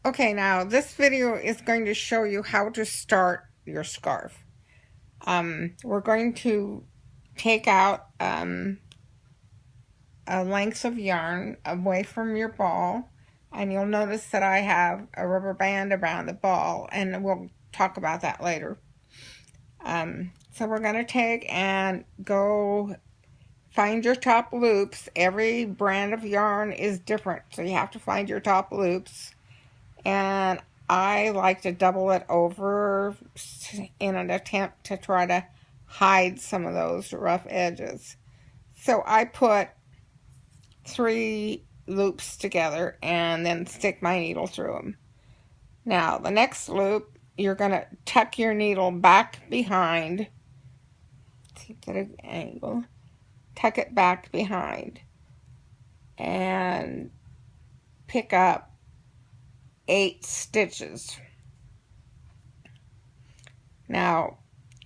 Okay, now this video is going to show you how to start your scarf. We're going to take out a length of yarn away from your ball, and you'll notice that I have a rubber band around the ball, and we'll talk about that later. So we're going to take and go find your top loops. Every brand of yarn is different, so you have to find your top loops. And I like to double it over in an attempt to try to hide some of those rough edges. So I put 3 loops together and then stick my needle through them. Now the next loop, you're going to tuck your needle back behind. Get an angle. Tuck it back behind and pick up 8 stitches. Now,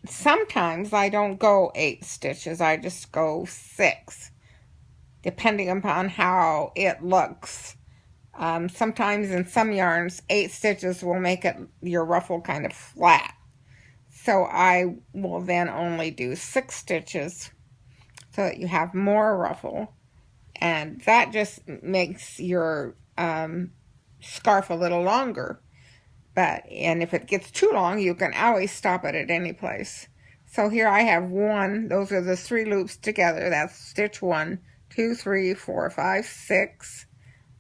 sometimes I don't go 8 stitches, I just go 6, depending upon how it looks. Sometimes in some yarns, 8 stitches will make your ruffle kind of flat. So I will then only do 6 stitches so that you have more ruffle. And that just makes your scarf a little longer. And if it gets too long, you can always stop it at any place. So here I have 1. Those are the 3 loops together. That's stitch 1, 2, 3, 4, 5, 6.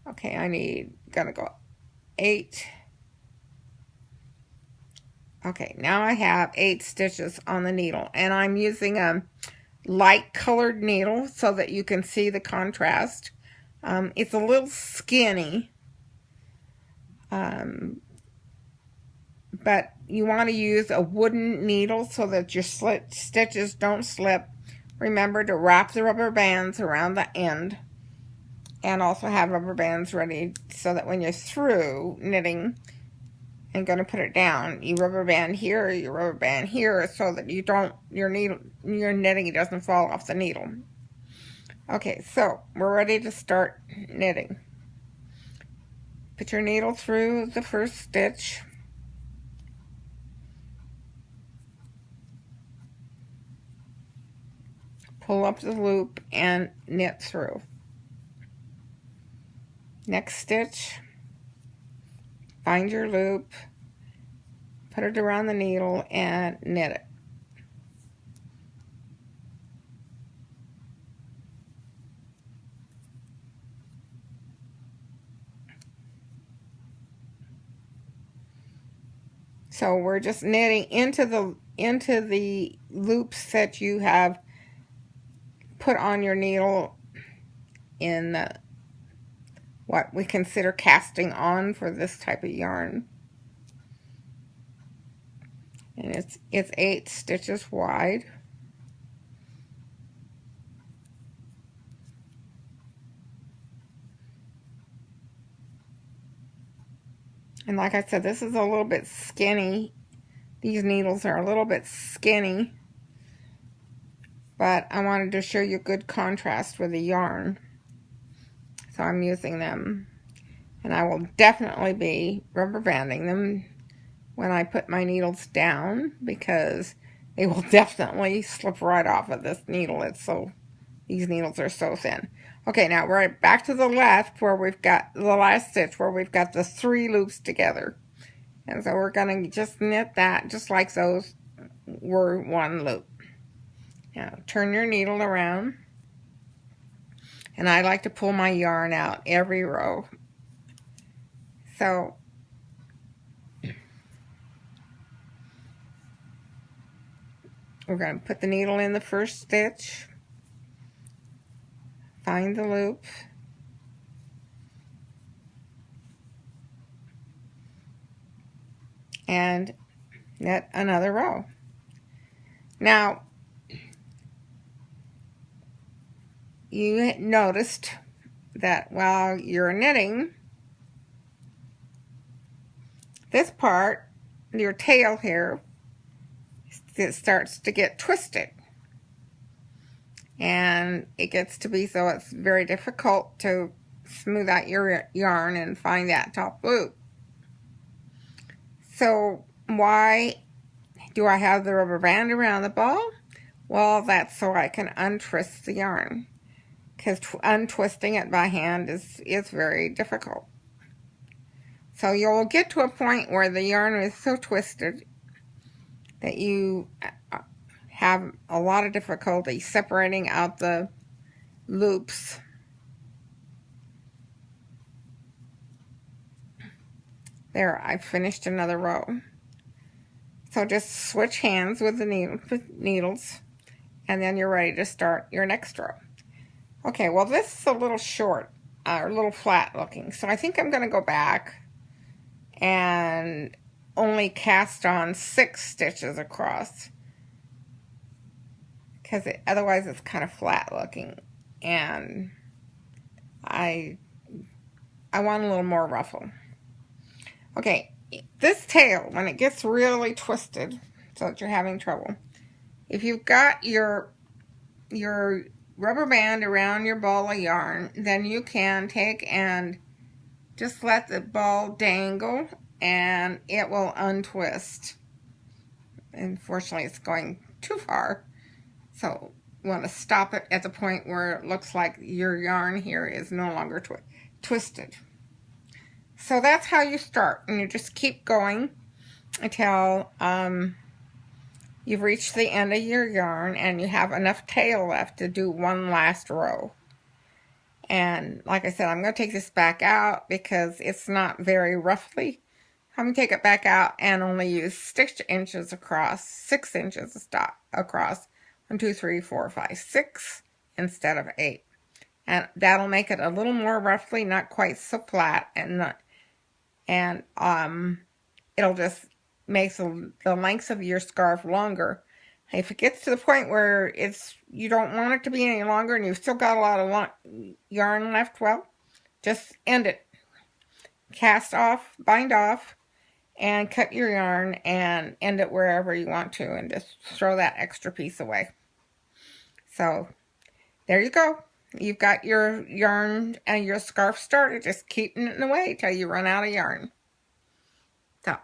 Okay, gonna go 8. Okay, now I have 8 stitches on the needle, and I'm using a light colored needle so that you can see the contrast. It's a little skinny, but you want to use a wooden needle so that your stitches don't slip. Remember to wrap the rubber bands around the end, and also have rubber bands ready so that when you're through knitting and going to put it down, you rubber band here, you rubber band here, so that your knitting doesn't fall off the needle. Okay, so we're ready to start knitting. Put your needle through the first stitch. Pull up the loop and knit through. Next stitch, find your loop, put it around the needle and knit it. So we're just knitting into the loops that you have put on your needle in what we consider casting on for this type of yarn. And it's 8 stitches wide. And like I said, this is a little bit skinny. These needles are a little bit skinny, but I wanted to show you good contrast with the yarn, so I'm using them. And I will definitely be rubber banding them when I put my needles down, because they will definitely slip right off of this needle. These needles are so thin. Okay, now we're back to the left where we've got the last stitch where we've got the 3 loops together. And so we're going to just knit that just like those were 1 loop. Now turn your needle around. And I like to pull my yarn out every row. So we're going to put the needle in the first stitch, find the loop, and knit another row. Now, you noticed that while you're knitting, this part, your tail here, it starts to get twisted. And it gets to be so it's very difficult to smooth out your yarn and find that top loop. So why do I have the rubber band around the ball? Well, that's so I can untwist the yarn, because untwisting it by hand is very difficult. So you'll get to a point where the yarn is so twisted that you have a lot of difficulty separating out the loops. There, I've finished another row. So just switch hands with the needles, and then you're ready to start your next row. Okay, well this is a little short, a little flat looking, so I think I'm going to go back and only cast on 6 stitches across, because otherwise it's kind of flat looking, and I want a little more ruffle. Okay, this tail, when it gets really twisted so that you're having trouble, if you've got your rubber band around your ball of yarn, then you can take and just let the ball dangle and it will untwist. Unfortunately, it's going too far, so you want to stop it at the point where it looks like your yarn here is no longer twisted. So that's how you start, and you just keep going until you've reached the end of your yarn and you have enough tail left to do one last row. And like I said, I'm going to take this back out because it's not very roughly. I'm going to take it back out and only use 6 inches across, 6 inches across, 1, 2, 3, 4, 5, 6 instead of 8. And that'll make it a little more roughly, not quite so flat, and it'll just make the lengths of your scarf longer. If it gets to the point where you don't want it to be any longer and you've still got a lot of yarn left, well, just end it. Cast off, bind off, and cut your yarn and end it wherever you want to, and just throw that extra piece away. So there you go. You've got your yarn and your scarf started. Just keep knitting away till you run out of yarn. So